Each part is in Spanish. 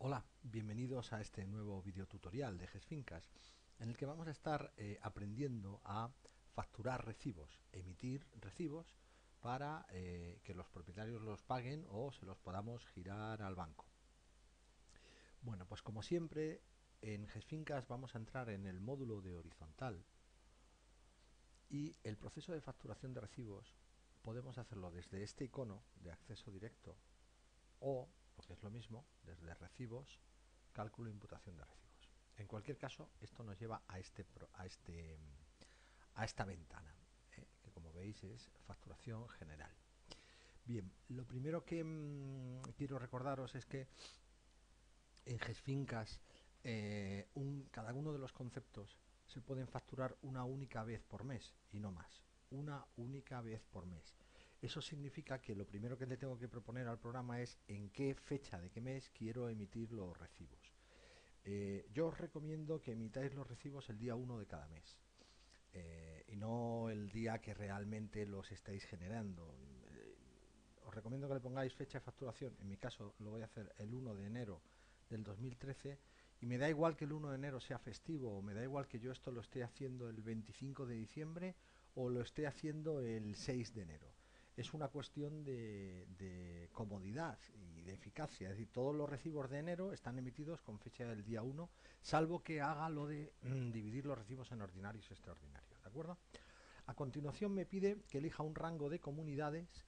Hola, bienvenidos a este nuevo videotutorial de GESFincas, en el que vamos a estar aprendiendo a facturar recibos, emitir recibos para que los propietarios los paguen o se los podamos girar al banco. Bueno, pues como siempre, en GESFincas vamos a entrar en el módulo de horizontal y el proceso de facturación de recibos podemos hacerlo desde este icono de acceso directo o, lo que es lo mismo, desde recibos, cálculo e imputación de recibos. En cualquier caso, esto nos lleva a esta ventana, que como veis es facturación general. Bien, lo primero que quiero recordaros es que en GESFincas cada uno de los conceptos se pueden facturar una única vez por mes y no más. Una única vez por mes. Eso significa que lo primero que le tengo que proponer al programa es en qué fecha de qué mes quiero emitir los recibos. Yo os recomiendo que emitáis los recibos el día 1 de cada mes y no el día que realmente los estáis generando. Os recomiendo que le pongáis fecha de facturación. En mi caso lo voy a hacer el 1 de enero del 2013 y me da igual que el 1 de enero sea festivo o me da igual que yo esto lo esté haciendo el 25 de diciembre o lo esté haciendo el 6 de enero. Es una cuestión de comodidad y de eficacia. Es decir, todos los recibos de enero están emitidos con fecha del día 1, salvo que haga lo de dividir los recibos en ordinarios y extraordinarios. ¿De acuerdo? A continuación me pide que elija un rango de comunidades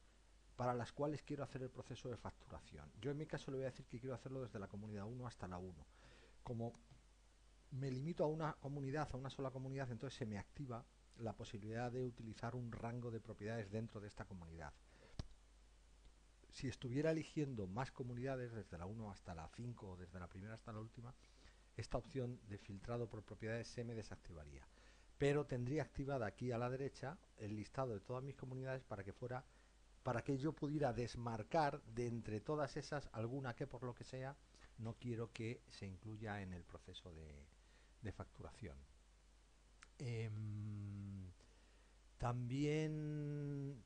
para las cuales quiero hacer el proceso de facturación. Yo en mi caso le voy a decir que quiero hacerlo desde la comunidad 1 hasta la 1. Como me limito a una comunidad, a una sola comunidad, entonces se me activa la posibilidad de utilizar un rango de propiedades dentro de esta comunidad. Si estuviera eligiendo más comunidades, desde la 1 hasta la 5 o desde la primera hasta la última, esta opción de filtrado por propiedades se me desactivaría. Pero tendría activada aquí a la derecha el listado de todas mis comunidades para que yo pudiera desmarcar de entre todas esas alguna que por lo que sea no quiero que se incluya en el proceso de facturación. También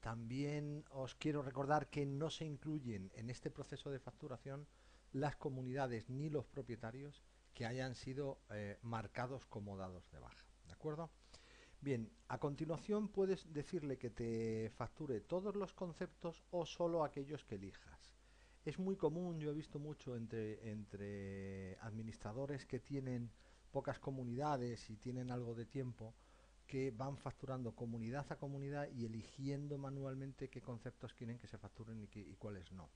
os quiero recordar que no se incluyen en este proceso de facturación las comunidades ni los propietarios que hayan sido marcados como dados de baja. ¿De acuerdo? Bien, a continuación puedes decirle que te facture todos los conceptos o solo aquellos que elijas. Es muy común, yo he visto mucho entre administradores que tienen pocas comunidades y tienen algo de tiempo, que van facturando comunidad a comunidad y eligiendo manualmente qué conceptos quieren que se facturen y cuáles no.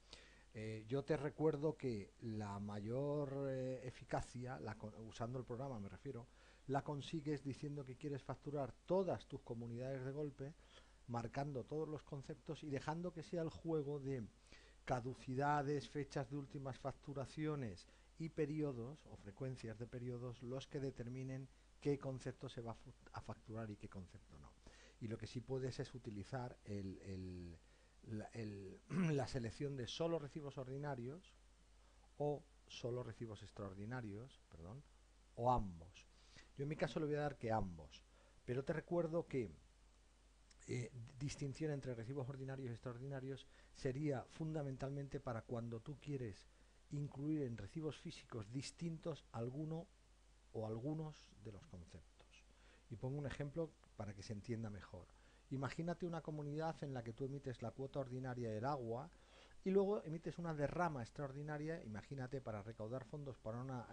Yo te recuerdo que la mayor eficacia, usando el programa me refiero, la consigues diciendo que quieres facturar todas tus comunidades de golpe, marcando todos los conceptos y dejando que sea el juego de caducidades, fechas de últimas facturaciones y periodos o frecuencias de periodos los que determinen qué concepto se va a facturar y qué concepto no. Y lo que sí puedes es utilizar la selección de solo recibos ordinarios o solo recibos extraordinarios, perdón, o ambos. Yo en mi caso le voy a dar que ambos, pero te recuerdo que distinción entre recibos ordinarios y extraordinarios sería fundamentalmente para cuando tú quieres incluir en recibos físicos distintos alguno o algunos de los conceptos. Y pongo un ejemplo para que se entienda mejor. Imagínate una comunidad en la que tú emites la cuota ordinaria del agua y luego emites una derrama extraordinaria, imagínate, para recaudar fondos para una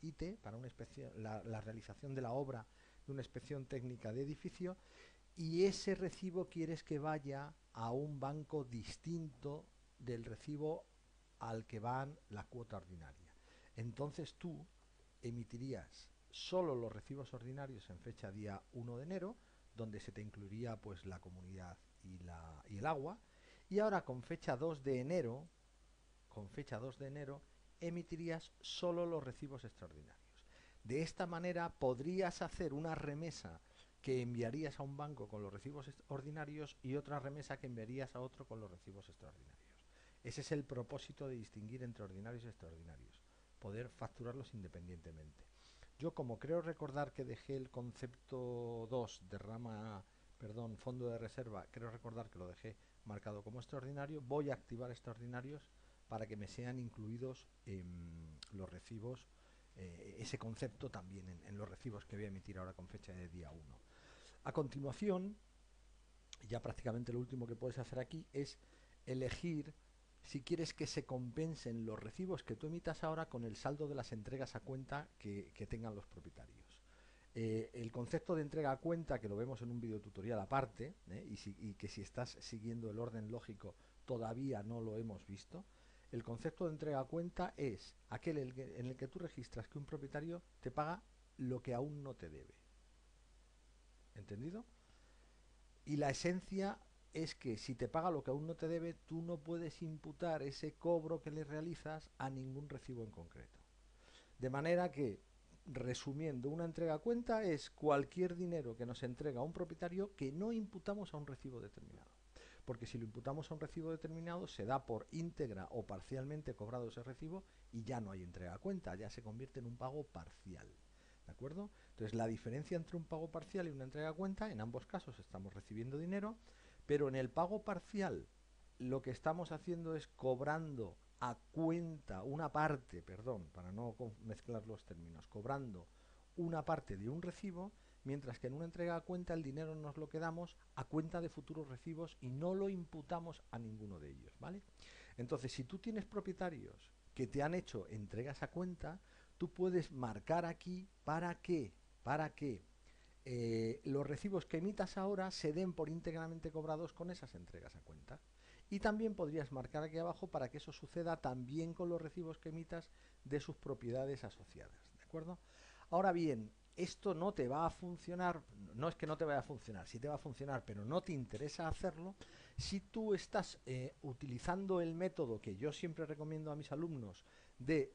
ITE, para una la realización de la obra de una inspección técnica de edificio, y ese recibo quieres que vaya a un banco distinto del recibo al que van la cuota ordinaria. Entonces tú emitirías solo los recibos ordinarios en fecha día 1 de enero, donde se te incluiría pues la comunidad y el agua, y ahora con fecha 2 de enero, emitirías solo los recibos extraordinarios. De esta manera podrías hacer una remesa que enviarías a un banco con los recibos ordinarios y otra remesa que enviarías a otro con los recibos extraordinarios. Ese es el propósito de distinguir entre ordinarios y extraordinarios, poder facturarlos independientemente. Yo, como creo recordar que dejé el concepto 2 de fondo de reserva, creo recordar que lo dejé marcado como extraordinario, voy a activar extraordinarios para que me sean incluidos los recibos, ese concepto también en los recibos que voy a emitir ahora con fecha de día 1. A continuación, ya prácticamente lo último que puedes hacer aquí es elegir si quieres que se compensen los recibos que tú emitas ahora con el saldo de las entregas a cuenta que tengan los propietarios. El concepto de entrega a cuenta, que lo vemos en un video tutorial aparte, y que si estás siguiendo el orden lógico todavía no lo hemos visto, el concepto de entrega a cuenta es aquel en el que tú registras que un propietario te paga lo que aún no te debe. ¿Entendido? Y la esencia es que si te paga lo que aún no te debe, tú no puedes imputar ese cobro que le realizas a ningún recibo en concreto. De manera que, resumiendo, una entrega a cuenta es cualquier dinero que nos entrega un propietario que no imputamos a un recibo determinado. Porque si lo imputamos a un recibo determinado, se da por íntegra o parcialmente cobrado ese recibo y ya no hay entrega a cuenta, ya se convierte en un pago parcial. ¿De acuerdo? Entonces, la diferencia entre un pago parcial y una entrega a cuenta, en ambos casos estamos recibiendo dinero, pero en el pago parcial lo que estamos haciendo es cobrando a cuenta una parte, perdón, para no mezclar los términos, cobrando una parte de un recibo, mientras que en una entrega a cuenta el dinero nos lo quedamos a cuenta de futuros recibos y no lo imputamos a ninguno de ellos, ¿vale? Entonces, si tú tienes propietarios que te han hecho entregas a cuenta, tú puedes marcar aquí para que los recibos que emitas ahora se den por íntegramente cobrados con esas entregas a cuenta. Y también podrías marcar aquí abajo para que eso suceda también con los recibos que emitas de sus propiedades asociadas, ¿de acuerdo? Ahora bien, esto no te va a funcionar, no es que no te vaya a funcionar, sí te va a funcionar, pero no te interesa hacerlo si tú estás utilizando el método que yo siempre recomiendo a mis alumnos de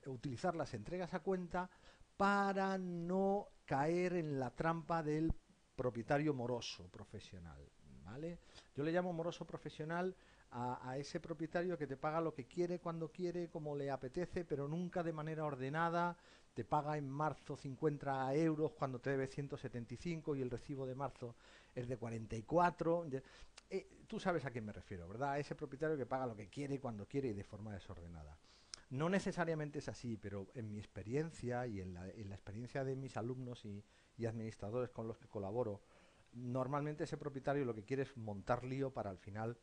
utilizar las entregas a cuenta para no caer en la trampa del propietario moroso profesional, ¿vale? Yo le llamo moroso profesional a ese propietario que te paga lo que quiere, cuando quiere, como le apetece, pero nunca de manera ordenada. Te paga en marzo 50 euros cuando te debe 175 y el recibo de marzo es de 44. Tú sabes a quién me refiero, ¿verdad? A ese propietario que paga lo que quiere, cuando quiere y de forma desordenada. No necesariamente es así, pero en mi experiencia y en la experiencia de mis alumnos y administradores con los que colaboro, normalmente ese propietario lo que quiere es montar lío para al final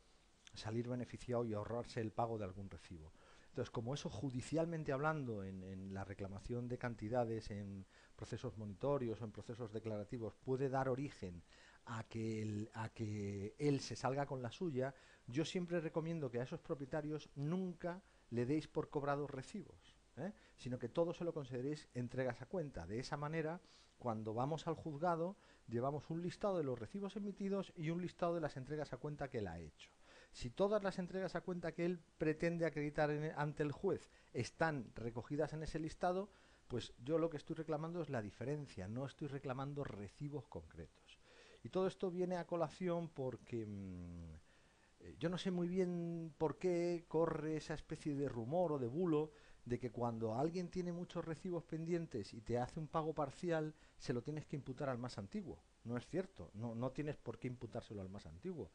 salir beneficiado y ahorrarse el pago de algún recibo. Entonces, como eso judicialmente hablando, en la reclamación de cantidades, en procesos monitorios o en procesos declarativos, puede dar origen a que él se salga con la suya, yo siempre recomiendo que a esos propietarios nunca le deis por cobrados recibos, sino que todo se lo consideréis entregas a cuenta. De esa manera, cuando vamos al juzgado, llevamos un listado de los recibos emitidos y un listado de las entregas a cuenta que él ha hecho. Si todas las entregas a cuenta que él pretende acreditar ante el juez están recogidas en ese listado, pues yo lo que estoy reclamando es la diferencia, no estoy reclamando recibos concretos. Y todo esto viene a colación porque yo no sé muy bien por qué corre esa especie de rumor o de bulo de que cuando alguien tiene muchos recibos pendientes y te hace un pago parcial, se lo tienes que imputar al más antiguo. No es cierto, no tienes por qué imputárselo al más antiguo.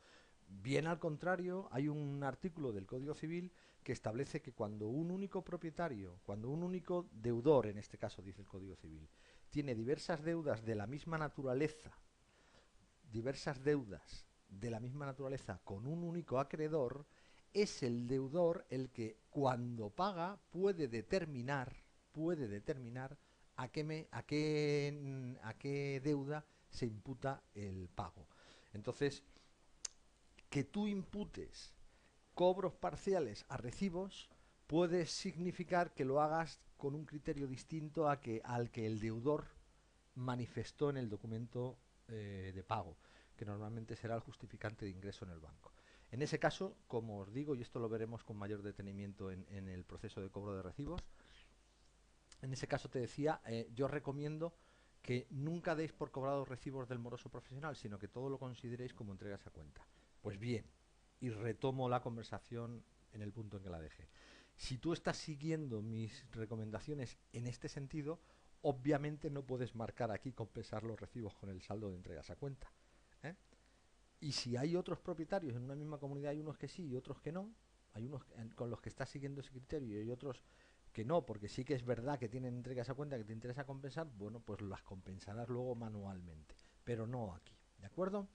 Bien al contrario, hay un artículo del Código Civil que establece que cuando un único propietario, cuando un único deudor, en este caso dice el Código Civil, tiene diversas deudas de la misma naturaleza, con un único acreedor, es el deudor el que cuando paga puede determinar a qué deuda se imputa el pago. Entonces, que tú imputes cobros parciales a recibos puede significar que lo hagas con un criterio distinto al que el deudor manifestó en el documento de pago, que normalmente será el justificante de ingreso en el banco. En ese caso, como os digo, y esto lo veremos con mayor detenimiento en el proceso de cobro de recibos, en ese caso te decía, yo recomiendo que nunca deis por cobrados recibos del moroso profesional, sino que todo lo consideréis como entregas a cuenta. Pues bien, y retomo la conversación en el punto en que la dejé. Si tú estás siguiendo mis recomendaciones en este sentido, obviamente no puedes marcar aquí compensar los recibos con el saldo de entregas a cuenta, ¿eh? Y si hay otros propietarios en una misma comunidad, hay unos que sí y otros que no, hay unos con los que estás siguiendo ese criterio y hay otros que no, porque sí que es verdad que tienen entregas a cuenta que te interesa compensar, bueno, pues las compensarás luego manualmente, pero no aquí, ¿de acuerdo?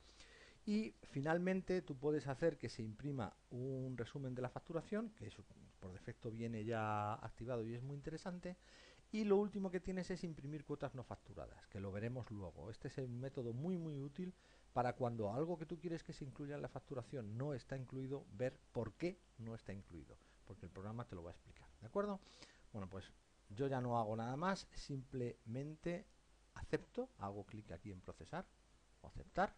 Y finalmente tú puedes hacer que se imprima un resumen de la facturación, que eso por defecto viene ya activado y es muy interesante. Y lo último que tienes es imprimir cuotas no facturadas, que lo veremos luego. Este es un método muy muy útil para cuando algo que tú quieres que se incluya en la facturación no está incluido, ver por qué no está incluido, porque el programa te lo va a explicar, ¿de acuerdo? Bueno, pues yo ya no hago nada más, simplemente acepto, hago clic aquí en procesar o aceptar,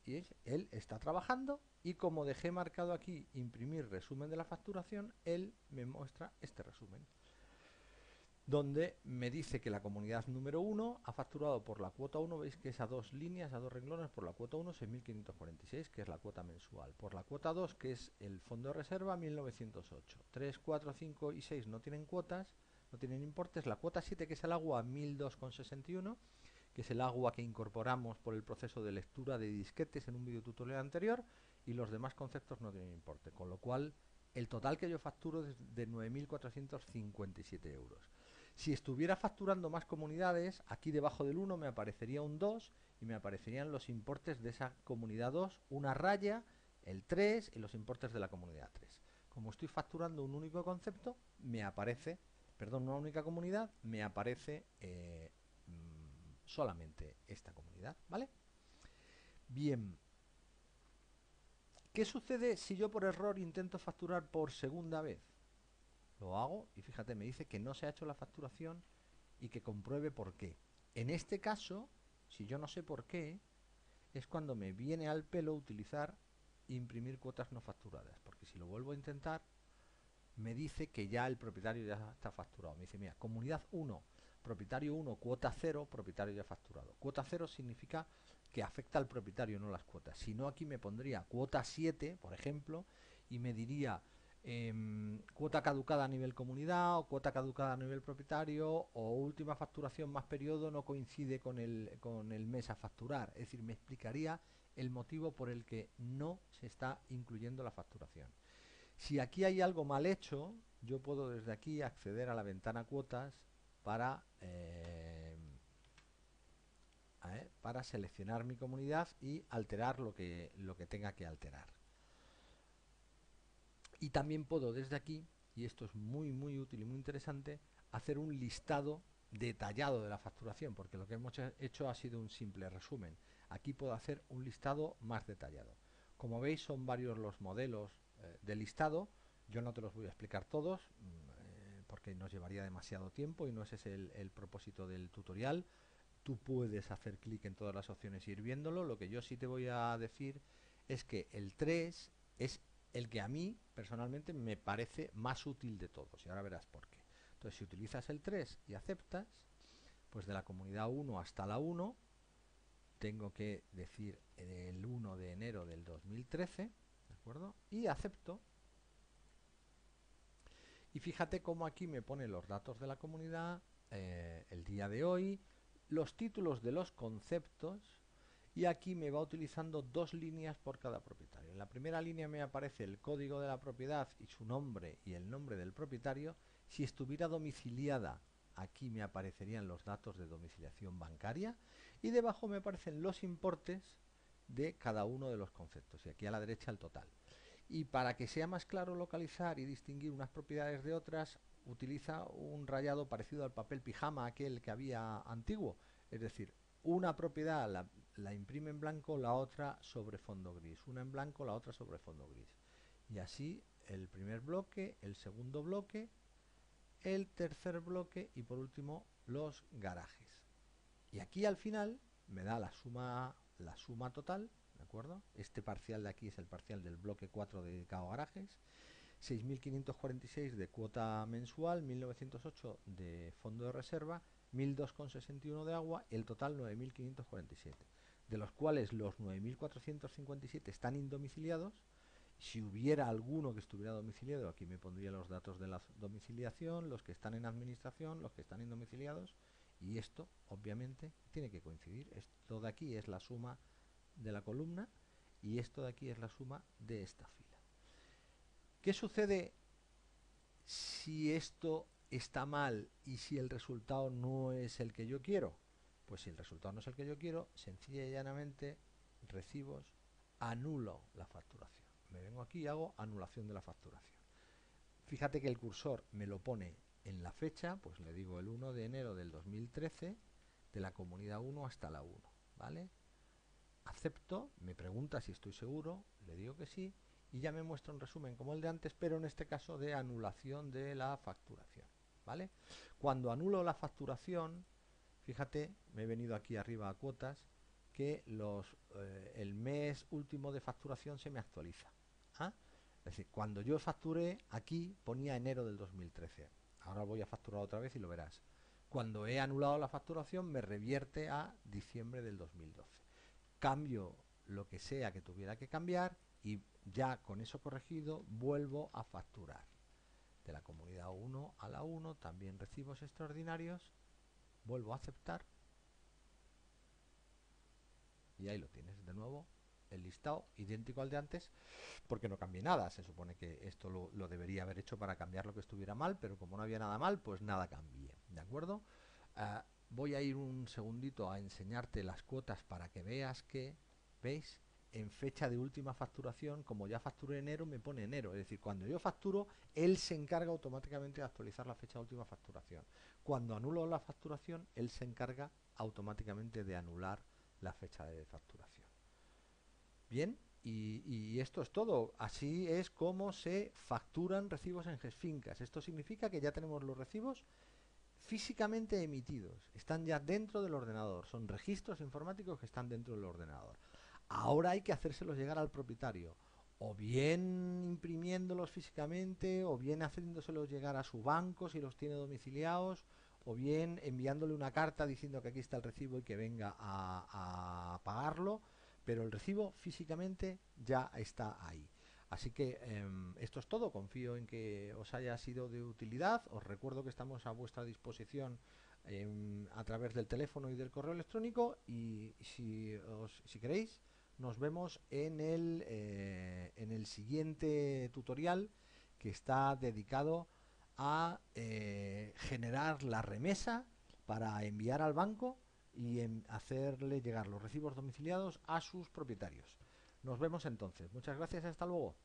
y él está trabajando, y como dejé marcado aquí imprimir resumen de la facturación, él me muestra este resumen donde me dice que la comunidad número 1 ha facturado por la cuota 1, veis que es a dos líneas, a dos renglones, por la cuota 1 6.546, que es la cuota mensual, por la cuota 2, que es el fondo de reserva, 1.908, 3, 4, 5 y 6 no tienen cuotas, no tienen importes, la cuota 7, que es el agua, 1.002,61, que es el agua que incorporamos por el proceso de lectura de disquetes en un video tutorial anterior, y los demás conceptos no tienen importe, con lo cual el total que yo facturo es de 9.457 euros. Si estuviera facturando más comunidades, aquí debajo del 1 me aparecería un 2 y me aparecerían los importes de esa comunidad 2, una raya, el 3 y los importes de la comunidad 3. Como estoy facturando un único concepto, me aparece, perdón, una única comunidad, me aparece solamente esta comunidad, ¿vale? Bien, ¿qué sucede si yo por error intento facturar por segunda vez? Lo hago y fíjate, me dice que no se ha hecho la facturación y que compruebe por qué. En este caso, si yo no sé por qué, es cuando me viene al pelo utilizar imprimir cuotas no facturadas, porque si lo vuelvo a intentar, me dice que ya el propietario ya está facturado. Me dice, mira, comunidad 1, propietario 1, cuota 0, propietario ya facturado. Cuota 0 significa que afecta al propietario, no las cuotas. Si no, aquí me pondría cuota 7, por ejemplo, y me diría cuota caducada a nivel comunidad, o cuota caducada a nivel propietario, o última facturación más periodo no coincide con el mes a facturar. Es decir, me explicaría el motivo por el que no se está incluyendo la facturación. Si aquí hay algo mal hecho, yo puedo desde aquí acceder a la ventana cuotas para seleccionar mi comunidad y alterar lo que tenga que alterar. Y también puedo desde aquí, y esto es muy muy útil y muy interesante, hacer un listado detallado de la facturación, porque lo que hemos hecho ha sido un simple resumen. Aquí puedo hacer un listado más detallado. Como veis, son varios los modelos de listado. Yo no te los voy a explicar todos porque nos llevaría demasiado tiempo y no ese es el propósito del tutorial. Tú puedes hacer clic en todas las opciones e ir viéndolo. Lo que yo sí te voy a decir es que el 3 es el que a mí personalmente me parece más útil de todos, y ahora verás por qué. Entonces, si utilizas el 3 y aceptas, pues de la comunidad 1 hasta la 1 tengo que decir el 1 de enero del 2013, ¿de acuerdo? Y acepto. Y fíjate cómo aquí me pone los datos de la comunidad, el día de hoy, los títulos de los conceptos, y aquí me va utilizando dos líneas por cada propietario. En la primera línea me aparece el código de la propiedad y su nombre y el nombre del propietario. Si estuviera domiciliada, aquí me aparecerían los datos de domiciliación bancaria, y debajo me aparecen los importes de cada uno de los conceptos, y aquí a la derecha el total. Y para que sea más claro localizar y distinguir unas propiedades de otras, utiliza un rayado parecido al papel pijama, aquel que había antiguo. Es decir, una propiedad la imprime en blanco, la otra sobre fondo gris. Una en blanco, la otra sobre fondo gris. Y así el primer bloque, el segundo bloque, el tercer bloque y por último los garajes. Y aquí al final me da la suma total, ¿de acuerdo? Este parcial de aquí es el parcial del bloque 4 dedicado a garajes, 6.546 de cuota mensual, 1.908 de fondo de reserva, 1.002,61 de agua, el total 9.547, de los cuales los 9.457 están indomiciliados. Si hubiera alguno que estuviera domiciliado, aquí me pondría los datos de la domiciliación, los que están en administración, los que están indomiciliados, y esto obviamente tiene que coincidir. Esto de aquí es la suma de la columna y esto de aquí es la suma de esta fila. ¿Qué sucede si esto está mal y si el resultado no es el que yo quiero? Pues si el resultado no es el que yo quiero, sencilla y llanamente, recibos, anulo la facturación. Me vengo aquí y hago anulación de la facturación. Fíjate que el cursor me lo pone en la fecha, pues le digo el 1 de enero del 2013, de la comunidad 1 hasta la 1, ¿vale? Acepto, me pregunta si estoy seguro, le digo que sí, y ya me muestra un resumen como el de antes, pero en este caso de anulación de la facturación, ¿vale? Cuando anulo la facturación, fíjate, me he venido aquí arriba a cuotas, que el mes último de facturación se me actualiza. ¿Ah? Es decir, cuando yo facturé, aquí ponía enero del 2013. Ahora voy a facturar otra vez y lo verás. Cuando he anulado la facturación, me revierte a diciembre del 2012. Cambio lo que sea que tuviera que cambiar y ya con eso corregido vuelvo a facturar. De la comunidad 1 a la 1, también recibos extraordinarios, vuelvo a aceptar y ahí lo tienes de nuevo, el listado idéntico al de antes, porque no cambié nada. Se supone que esto lo debería haber hecho para cambiar lo que estuviera mal, pero como no había nada mal, pues nada cambié, ¿de acuerdo? Voy a ir un segundito a enseñarte las cuotas para que veas que, ¿veis? En fecha de última facturación, como ya facturé enero, me pone enero. Es decir, cuando yo facturo, él se encarga automáticamente de actualizar la fecha de última facturación. Cuando anulo la facturación, él se encarga automáticamente de anular la fecha de facturación. Bien, y esto es todo. Así es como se facturan recibos en GESFINCAS. Esto significa que ya tenemos los recibos físicamente emitidos. Están ya dentro del ordenador. Son registros informáticos que están dentro del ordenador. Ahora hay que hacérselos llegar al propietario. O bien imprimiéndolos físicamente, o bien haciéndoselos llegar a su banco si los tiene domiciliados, o bien enviándole una carta diciendo que aquí está el recibo y que venga a pagarlo, pero el recibo físicamente ya está ahí. Así que esto es todo, confío en que os haya sido de utilidad. Os recuerdo que estamos a vuestra disposición a través del teléfono y del correo electrónico, y si queréis nos vemos en el siguiente tutorial, que está dedicado a generar la remesa para enviar al banco y hacerle llegar los recibos domiciliados a sus propietarios. Nos vemos entonces. Muchas gracias, hasta luego.